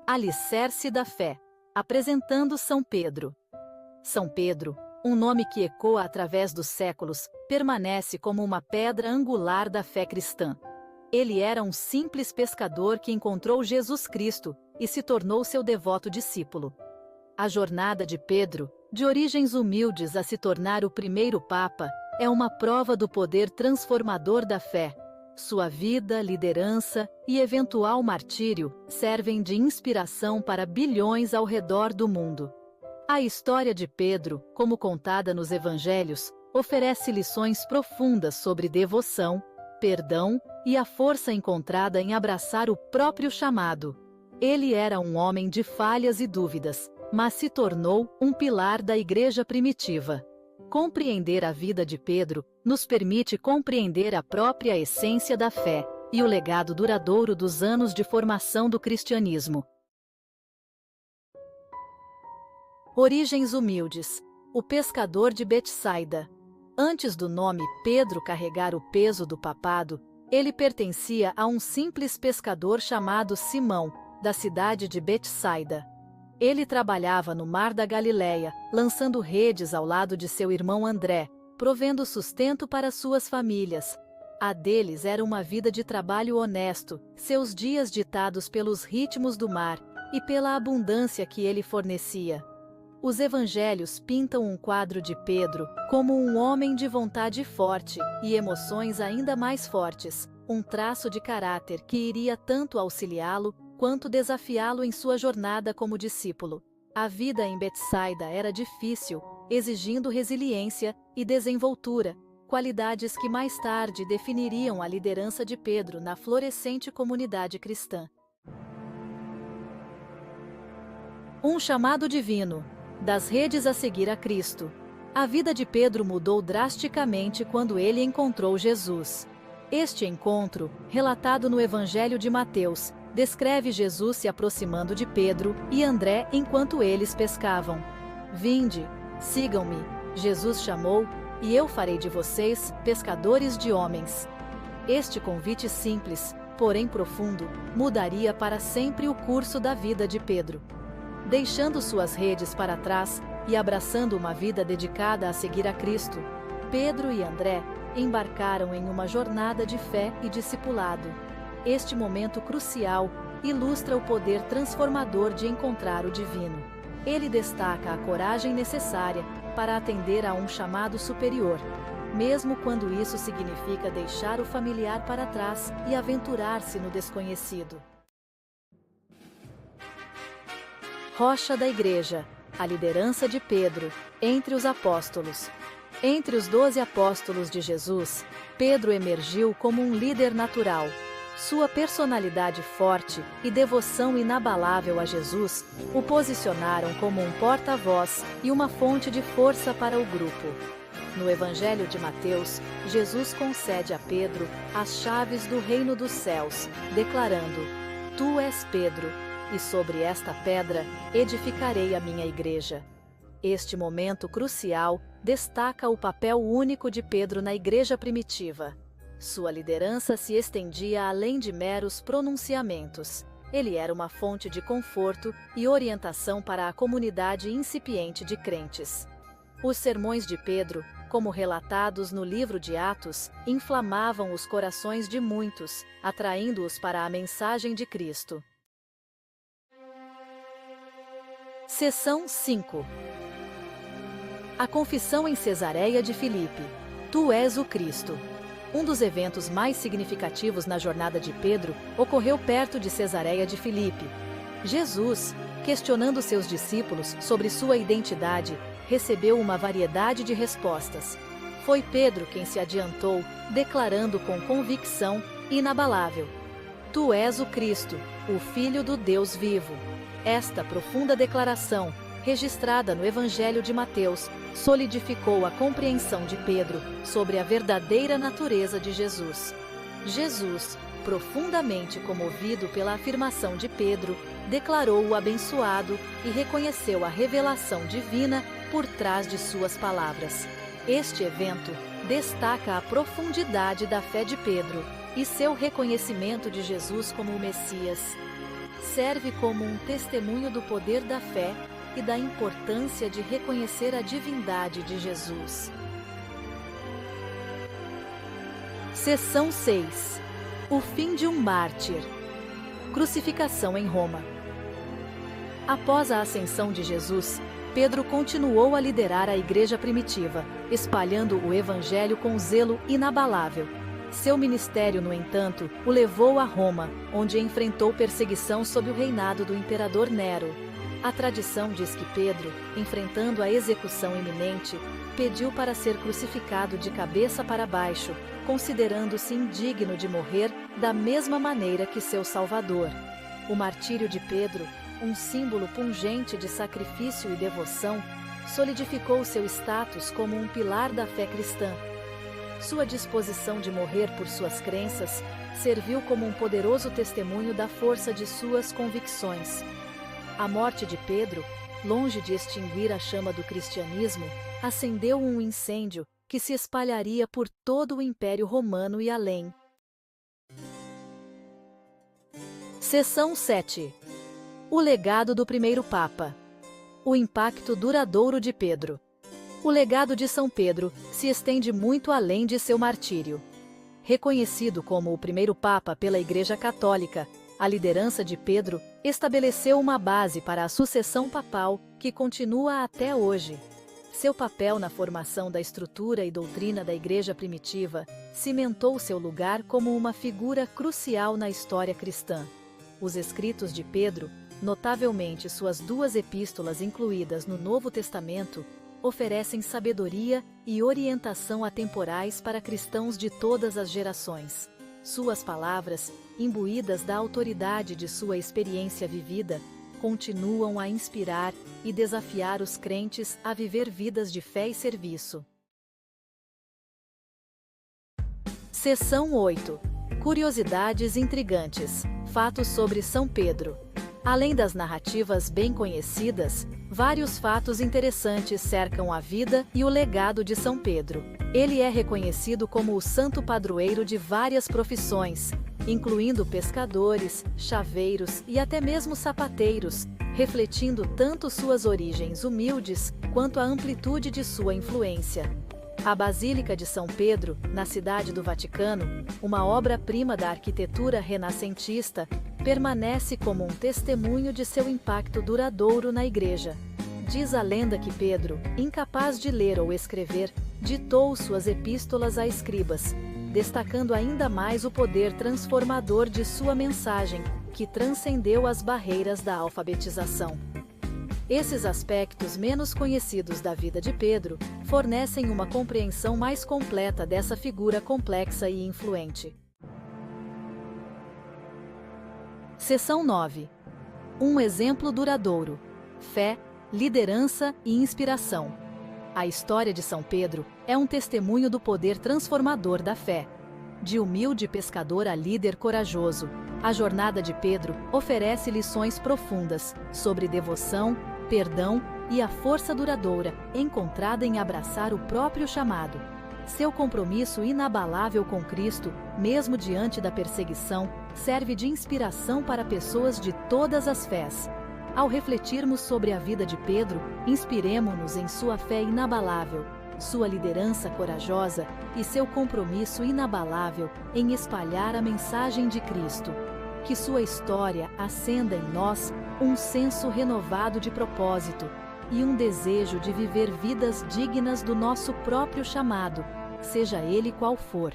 Alicerce da fé. Apresentando São Pedro. São Pedro, um nome que ecoa através dos séculos, permanece como uma pedra angular da fé cristã. Ele era um simples pescador que encontrou Jesus Cristo e se tornou seu devoto discípulo. A jornada de Pedro, de origens humildes a se tornar o primeiro Papa, é uma prova do poder transformador da fé. Sua vida, liderança e eventual martírio servem de inspiração para bilhões ao redor do mundo. A história de Pedro, como contada nos Evangelhos, oferece lições profundas sobre devoção, perdão e a força encontrada em abraçar o próprio chamado. Ele era um homem de falhas e dúvidas, mas se tornou um pilar da Igreja primitiva. Compreender a vida de Pedro nos permite compreender a própria essência da fé e o legado duradouro dos anos de formação do cristianismo. Origens humildes. O pescador de Betsaida. Antes do nome Pedro carregar o peso do papado, ele pertencia a um simples pescador chamado Simão, da cidade de Betsaida. Ele trabalhava no mar da Galileia, lançando redes ao lado de seu irmão André, provendo sustento para suas famílias. A deles era uma vida de trabalho honesto, seus dias ditados pelos ritmos do mar e pela abundância que ele fornecia. Os evangelhos pintam um quadro de Pedro como um homem de vontade forte e emoções ainda mais fortes, um traço de caráter que iria tanto auxiliá-lo quanto desafiá-lo em sua jornada como discípulo. A vida em Betsaida era difícil, exigindo resiliência e desenvoltura, qualidades que mais tarde definiriam a liderança de Pedro na florescente comunidade cristã. Um chamado divino. Das redes a seguir a Cristo. A vida de Pedro mudou drasticamente quando ele encontrou Jesus. Este encontro, relatado no Evangelho de Mateus, descreve Jesus se aproximando de Pedro e André enquanto eles pescavam. Vinde, sigam-me, Jesus chamou, e eu farei de vocês pescadores de homens. Este convite simples, porém profundo, mudaria para sempre o curso da vida de Pedro. Deixando suas redes para trás e abraçando uma vida dedicada a seguir a Cristo, Pedro e André embarcaram em uma jornada de fé e discipulado. Este momento crucial ilustra o poder transformador de encontrar o divino. Ele destaca a coragem necessária para atender a um chamado superior, mesmo quando isso significa deixar o familiar para trás e aventurar-se no desconhecido. Rocha da Igreja, a liderança de Pedro, entre os apóstolos. Entre os 12 apóstolos de Jesus, Pedro emergiu como um líder natural. Sua personalidade forte e devoção inabalável a Jesus o posicionaram como um porta-voz e uma fonte de força para o grupo. No Evangelho de Mateus, Jesus concede a Pedro as chaves do reino dos céus, declarando: Tu és Pedro, e sobre esta pedra edificarei a minha igreja. Este momento crucial destaca o papel único de Pedro na igreja primitiva. Sua liderança se estendia além de meros pronunciamentos. Ele era uma fonte de conforto e orientação para a comunidade incipiente de crentes. Os sermões de Pedro, como relatados no livro de Atos, inflamavam os corações de muitos, atraindo-os para a mensagem de Cristo. Seção 5. A confissão em Cesareia de Filipe. Tu és o Cristo. Um dos eventos mais significativos na jornada de Pedro ocorreu perto de Cesareia de Filipe. Jesus, questionando seus discípulos sobre sua identidade, recebeu uma variedade de respostas. Foi Pedro quem se adiantou, declarando com convicção inabalável: Tu és o Cristo, o Filho do Deus vivo. Esta profunda declaração, registrada no Evangelho de Mateus, solidificou a compreensão de Pedro sobre a verdadeira natureza de Jesus. Jesus, profundamente comovido pela afirmação de Pedro, declarou-o abençoado e reconheceu a revelação divina por trás de suas palavras. Este evento destaca a profundidade da fé de Pedro e seu reconhecimento de Jesus como o Messias. serve como um testemunho do poder da fé e da importância de reconhecer a divindade de Jesus. Seção 6. O fim de um mártir. Crucificação em Roma. Após a ascensão de Jesus, Pedro continuou a liderar a igreja primitiva, espalhando o evangelho com zelo inabalável. Seu ministério, no entanto, o levou a Roma, onde enfrentou perseguição sob o reinado do imperador Nero. A tradição diz que Pedro, enfrentando a execução iminente, pediu para ser crucificado de cabeça para baixo, considerando-se indigno de morrer da mesma maneira que seu Salvador. O martírio de Pedro, um símbolo pungente de sacrifício e devoção, solidificou seu status como um pilar da fé cristã. Sua disposição de morrer por suas crenças serviu como um poderoso testemunho da força de suas convicções. A morte de Pedro, longe de extinguir a chama do cristianismo, acendeu um incêndio que se espalharia por todo o Império Romano e além. Seção 7. O legado do primeiro Papa. O impacto duradouro de Pedro. O legado de São Pedro se estende muito além de seu martírio. Reconhecido como o primeiro Papa pela Igreja Católica, a liderança de Pedro estabeleceu uma base para a sucessão papal que continua até hoje. Seu papel na formação da estrutura e doutrina da Igreja primitiva cimentou seu lugar como uma figura crucial na história cristã. Os escritos de Pedro, notavelmente suas 2 epístolas incluídas no Novo Testamento, oferecem sabedoria e orientação atemporais para cristãos de todas as gerações. Suas palavras, imbuídas da autoridade de sua experiência vivida, continuam a inspirar e desafiar os crentes a viver vidas de fé e serviço. Seção 8. Curiosidades intrigantes. Fatos sobre São Pedro. Além das narrativas bem conhecidas, vários fatos interessantes cercam a vida e o legado de São Pedro. Ele é reconhecido como o santo padroeiro de várias profissões, incluindo pescadores, chaveiros e até mesmo sapateiros, refletindo tanto suas origens humildes quanto a amplitude de sua influência. A Basílica de São Pedro, na cidade do Vaticano, uma obra-prima da arquitetura renascentista, permanece como um testemunho de seu impacto duradouro na Igreja. Diz a lenda que Pedro, incapaz de ler ou escrever, ditou suas epístolas a escribas, destacando ainda mais o poder transformador de sua mensagem, que transcendeu as barreiras da alfabetização. Esses aspectos menos conhecidos da vida de Pedro fornecem uma compreensão mais completa dessa figura complexa e influente. Seção 9. Um exemplo duradouro. Fé, liderança e inspiração. A história de São Pedro é um testemunho do poder transformador da fé. De humilde pescador a líder corajoso, a jornada de Pedro oferece lições profundas sobre devoção, perdão e a força duradoura encontrada em abraçar o próprio chamado. Seu compromisso inabalável com Cristo, mesmo diante da perseguição, serve de inspiração para pessoas de todas as fés. Ao refletirmos sobre a vida de Pedro, inspiremo-nos em sua fé inabalável, sua liderança corajosa e seu compromisso inabalável em espalhar a mensagem de Cristo. Que sua história acenda em nós um senso renovado de propósito e um desejo de viver vidas dignas do nosso próprio chamado, seja ele qual for.